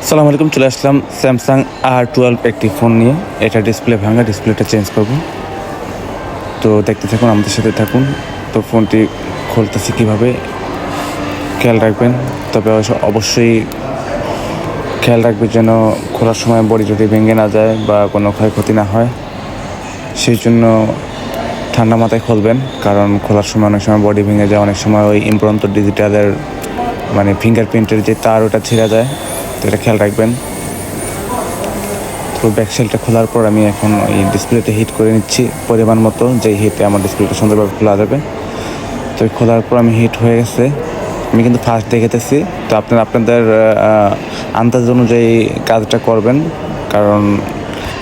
সালামু আলাইকুম, চলে আসলাম স্যামসাং R12 একটি ফোন নিয়ে। এটা ডিসপ্লে ভাঙা, ডিসপ্লেটা চেঞ্জ করব। তো দেখতে থাকুন, আমাদের সাথে থাকুন। তো ফোনটি খুলতেছি কীভাবে খেয়াল রাখবেন, তবে অবশ্যই খেয়াল রাখবেন যেন খোলার সময় বডি যদি ভেঙে না যায় বা কোনো ক্ষয়ক্ষতি না হয়। সেই জন্য ঠান্ডা মাথায় খুলবেন, কারণ খোলার সময় অনেক সময় বডি ভেঙে যায়, অনেক সময় ওই ইমপ্রন্ত ডিজিটালের মানে ফিঙ্গারপ্রিন্টের যে তার ওটা ছিঁড়ে যায়। তো এটা খেয়াল রাখবেন। তো ব্যাকসেলটা খোলার পর আমি এখন এই ডিসপ্লেতে হিট করে নিচ্ছি পরিমাণ মতো, যেই হিটে আমার ডিসপ্লেটা সুন্দরভাবে খোলা যাবে। তো খোলার পর আমি হিট হয়ে গেছে, আমি কিন্তু ফার্স্ট দেখেতেছি। তো আপনাদের আন্দাজ অনুযায়ী কাজটা করবেন, কারণ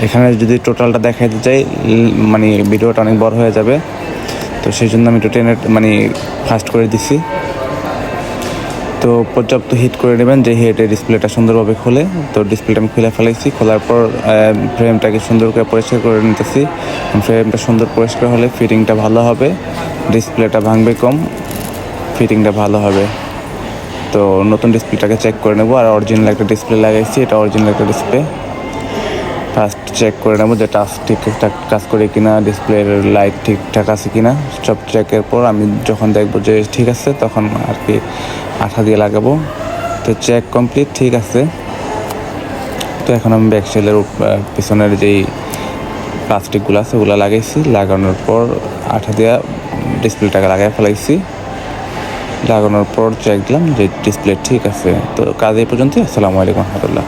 এখানে যদি টোটালটা দেখাইতে চাই মানে ভিডিওটা অনেক বড় হয়ে যাবে। তো সেই জন্য আমি মানে ফার্স্ট করে দিছি। তো পর্যাপ্ত হিট করে নেবেন, যে হিটে ডিসপ্লেটা সুন্দরভাবে খোলে। তো ডিসপ্লেটা আমি খুলে ফেলাইছি, খোলার পর ফ্রেমটাকে সুন্দর করে পরিষ্কার করে নিতেছি। ফ্রেমটা সুন্দর পরিষ্কার হলে ফিটিংটা ভালো হবে, ডিসপ্লেটা ভাঙবে কম, ফিটিংটা ভালো হবে। তো নতুন ডিসপ্লেটাকে চেক করে নেব। আর অরিজিনাল একটা ডিসপ্লে লাগাইছি, এটা অরিজিনাল একটা ডিসপ্লে। ফার্স্ট চেক করে নেবো যে টাচ ঠিকঠাক কাজ করে কিনা, ডিসপ্লের লাইট ঠিকঠাক আছে কিনা। সব চেকের পর আমি যখন দেখবো যে ঠিক আছে, তখন আর কি আঠা দিয়ে লাগাবো। তো চেক কমপ্লিট, ঠিক আছে। তো এখন আমি ব্যাকসেলের পিছনের যেই প্লাস্টিকগুলো আছে ওগুলো লাগাইছি, লাগানোর পর আঠা দিয়ে ডিসপ্লেটাকে লাগাই ফেলাইছি। লাগানোর পর চেক দিলাম যে ডিসপ্লে ঠিক আছে। তো কাজ এই পর্যন্তই। আসসালামু আলাইকুম রহমতুল্লাহ।